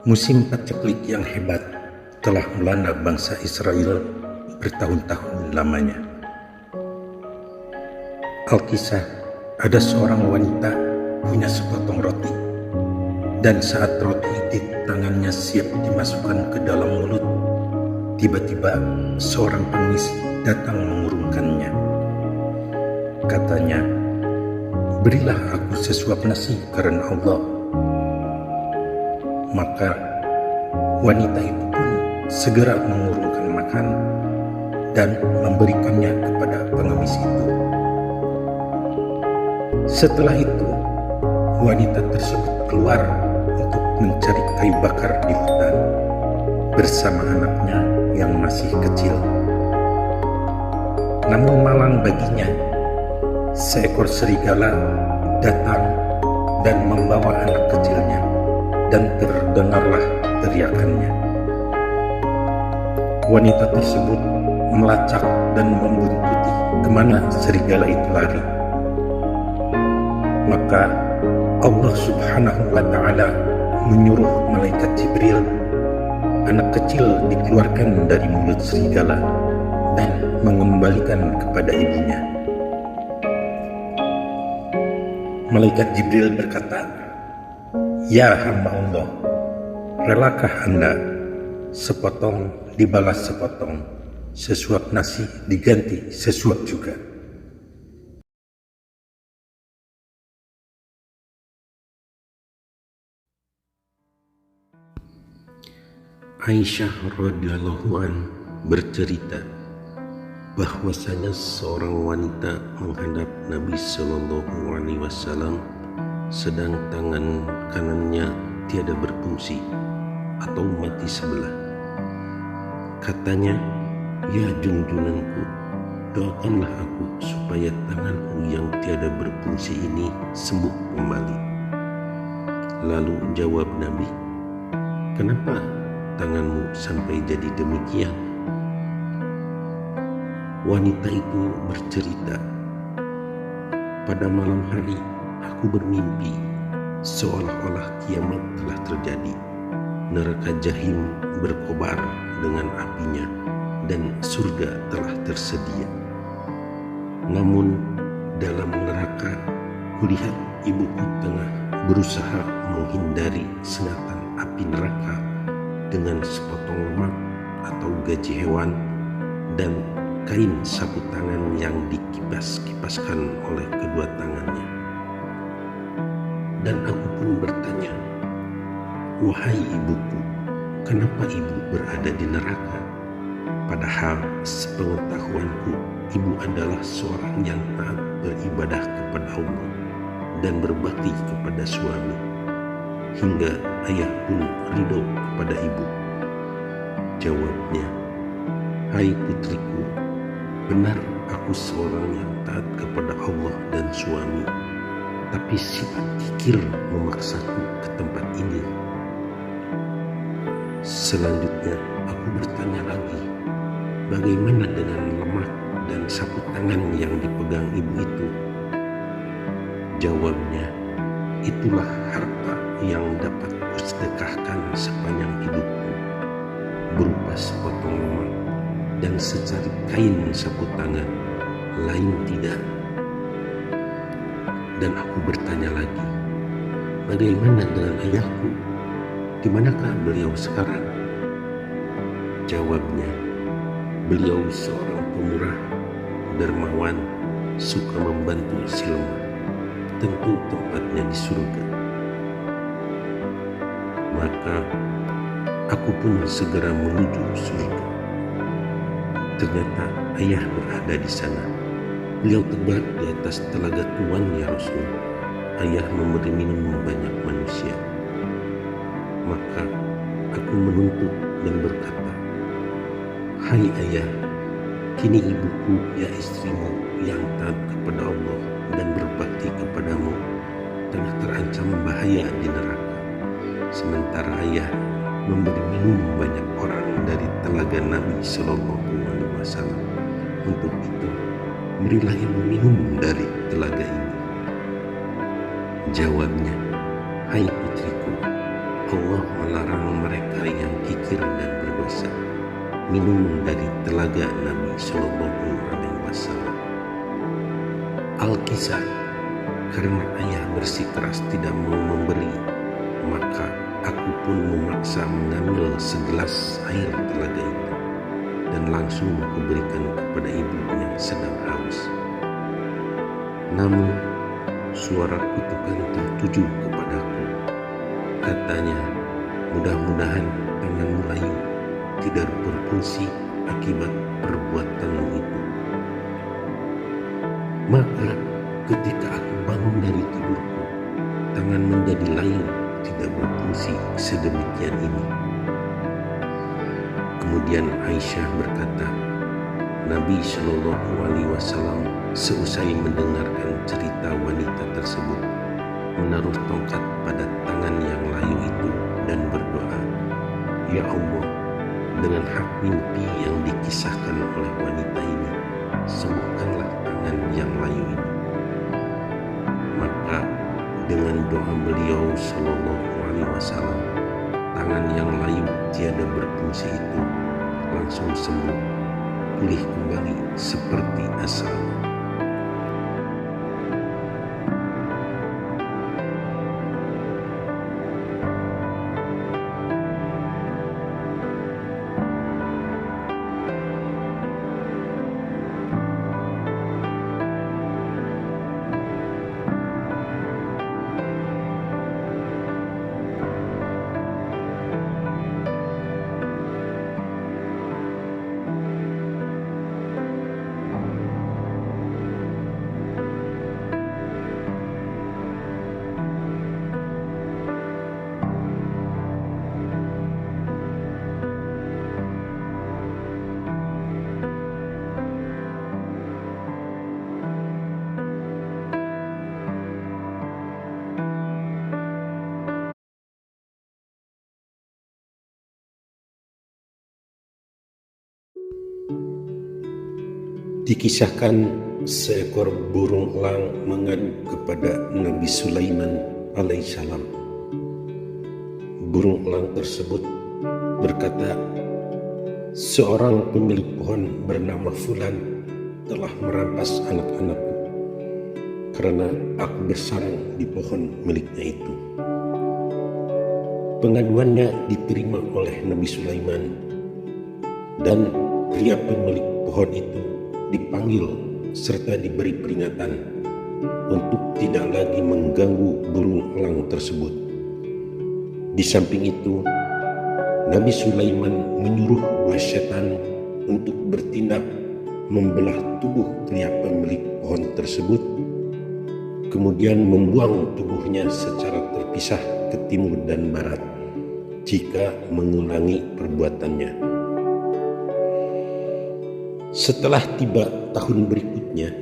Musim paceklik yang hebat telah melanda bangsa Israel bertahun-tahun lamanya. Alkisah, ada seorang wanita punya sepotong roti, dan saat roti di tangannya siap dimasukkan ke dalam mulut, tiba-tiba seorang pengemis datang mengurungkannya. Katanya, "Berilah aku sesuap nasi karena Allah." Maka wanita itu pun segera mengurungkan makan dan memberikannya kepada pengemis itu. Setelah itu, wanita tersebut keluar untuk mencari kayu bakar di hutan bersama anaknya yang masih kecil. Namun malang baginya, seekor serigala datang dan membawa anak kecilnya, dan terdengarlah teriakannya. Wanita tersebut melacak dan membuntuti kemana serigala itu lari. Maka Allah Subhanahu wa Ta'ala menyuruh malaikat Jibril, anak kecil dikeluarkan dari mulut serigala dan mengembalikan kepada ibunya. Malaikat Jibril berkata, "Ya hamba Allah, relakah Anda sepotong dibalas sepotong, sesuap nasi diganti sesuap juga?" Aisyah radhiyallahu an bercerita bahwasanya seorang wanita menghadap Nabi Shallallahu Alaihi Wasallam sedang tangan kanannya tiada berfungsi atau mati sebelah. Katanya, "Ya junjunanku, doakanlah aku supaya tanganku yang tiada berfungsi ini sembuh kembali." Lalu jawab Nabi, "Kenapa tanganmu sampai jadi demikian?" Wanita itu bercerita, "Pada malam hari aku bermimpi seolah-olah kiamat telah terjadi. Neraka Jahim berkobar dengan apinya dan surga telah tersedia. Namun dalam neraka kulihat ibuku tengah berusaha menghindari sengatan api neraka dengan sepotong lemak atau gaji hewan dan kain sapu tangan yang dikipas-kipaskan oleh kedua tangannya. Dan aku pun bertanya, 'Wahai ibuku, kenapa ibu berada di neraka?' Padahal sepengetahuanku, ibu adalah seorang yang taat beribadah kepada Allah dan berbakti kepada suami, hingga ayah pun ridho kepada ibu." Jawabnya, "Hai putriku, benar aku seorang yang taat kepada Allah dan suami, tapi sifat kikir memaksaku ke tempat ini." Selanjutnya aku bertanya lagi, "Bagaimana dengan lemak dan sapu tangan yang dipegang ibu itu?" Jawabnya, "Itulah harta yang dapat kusedekahkan sepanjang hidupku, berupa sepotong lemak dan secari kain sapu tangan, lain tidak." Dan aku bertanya lagi, "Bagaimana dengan ayahku? Di manakah beliau sekarang?" Jawabnya, "Beliau seorang pemurah, dermawan, suka membantu si lemah. Tentu tempatnya di surga." Maka aku pun segera menuju surga. Ternyata ayah berada di sana. Beliau terbang di atas telaga tuan ya Rasul. Ayah memberi minum banyak manusia. Maka aku menuntut dan berkata, "Hai ayah, kini ibuku ya istrimu yang taat kepada Allah dan berbakti kepadamu tengah terancam bahaya di neraka. Sementara ayah memberi minum banyak orang dari telaga Nabi Shallallahu Alaihi Wasallam. Untuk itu, berilah ibu minum dari telaga ini." Jawabnya, "Hai putriku, Allah melarang mereka yang kikir dan berdosa minum dari telaga Nabi Shallallahu Alaihi Wasallam. Al-Kisah, karena ayah bersikeras tidak mau memberi, maka aku pun memaksa mengambil segelas air telaga itu dan langsung kuberikan kepada ibu yang sedang haus. Namun suara kutukan tertuju kepadaku. Katanya, mudah-mudahan tanganmu layu tidak berfungsi akibat perbuatanmu itu. Maka ketika aku bangun dari tidurku, tangan menjadi layu tidak berfungsi sedemikian ini. Kemudian Aisyah berkata, Nabi Shallallahu Alaihi Wasallam seusai mendengarkan cerita wanita tersebut menaruh tongkat pada tangan yang layu itu dan berdoa, Ya Allah, dengan hak mimpi yang dikisahkan oleh wanita ini, sembuhkanlah tangan yang layu ini. Maka dengan doa beliau Shallallahu Alaihi Wasallam, tangan yang layu tiada berfungsi itu langsung sembuh, pulih kembali seperti asalnya. Dikisahkan seekor burung elang mengadu kepada Nabi Sulaiman alaihissalam. Burung elang tersebut berkata, seorang pemilik pohon bernama Fulan telah merampas anak-anakku karena aku bersarang di pohon miliknya itu. Pengaduannya diterima oleh Nabi Sulaiman dan pria pemilik pohon itu dipanggil serta diberi peringatan untuk tidak lagi mengganggu burung elang tersebut. Di samping itu, Nabi Sulaiman menyuruh dua setan untuk bertindak membelah tubuh pria pemilik pohon tersebut, kemudian membuang tubuhnya secara terpisah ke timur dan barat jika mengulangi perbuatannya. Setelah tiba tahun berikutnya,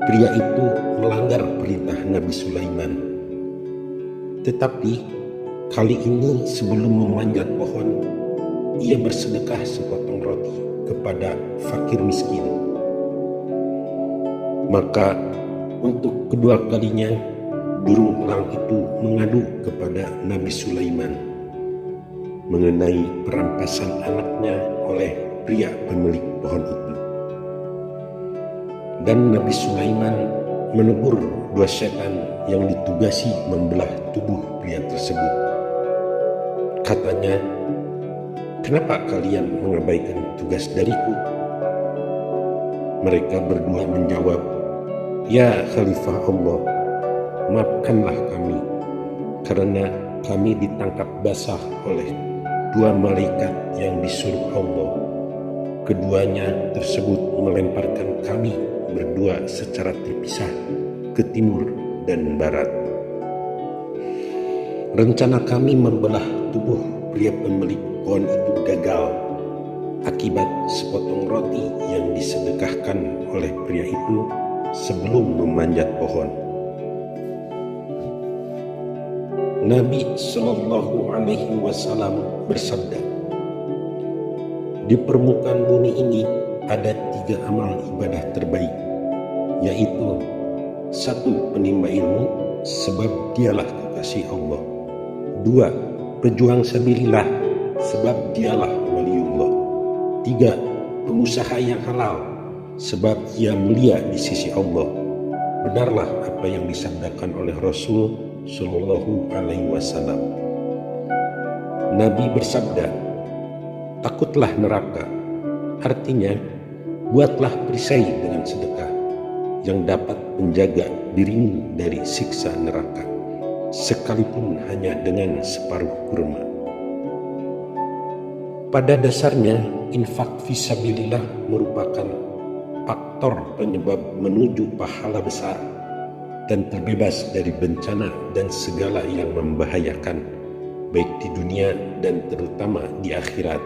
pria itu melanggar perintah Nabi Sulaiman. Tetapi kali ini sebelum memanjat pohon, ia bersedekah sepotong roti kepada fakir miskin. Maka untuk kedua kalinya, burung elang itu mengadu kepada Nabi Sulaiman mengenai perampasan anaknya oleh pria pemilik pohon itu. Dan Nabi Sulaiman menegur dua setan yang ditugasi membelah tubuh pria tersebut. Katanya, kenapa kalian mengabaikan tugas dariku? Mereka berdua menjawab, Ya Khalifah Allah, maafkanlah kami karena kami ditangkap basah oleh dua malaikat yang disuruh Allah. Keduanya tersebut melemparkan kami berdua secara terpisah ke timur dan barat. Rencana kami membelah tubuh pria pemilik pohon itu gagal akibat sepotong roti yang disedekahkan oleh pria itu sebelum memanjat pohon. Nabi Shallallahu Alaihi Wasallam bersabda, di permukaan bumi ini ada 3 amal ibadah terbaik, yaitu 1. Penimba ilmu sebab dialah kekasih Allah, 2. pejuang sabilillah, sebab dialah waliullah. 3. Pengusaha yang halal, sebab ia mulia di sisi Allah. Benarlah apa yang disabdakan oleh Rasul Shallallahu Alaihi Wasallam. Nabi bersabda, takutlah neraka. Artinya, buatlah perisai dengan sedekah yang dapat menjaga dirimu dari siksa neraka, sekalipun hanya dengan separuh kurma. Pada dasarnya, infak fisabilillah merupakan faktor penyebab menuju pahala besar dan terbebas dari bencana dan segala yang membahayakan, baik di dunia dan terutama di akhirat.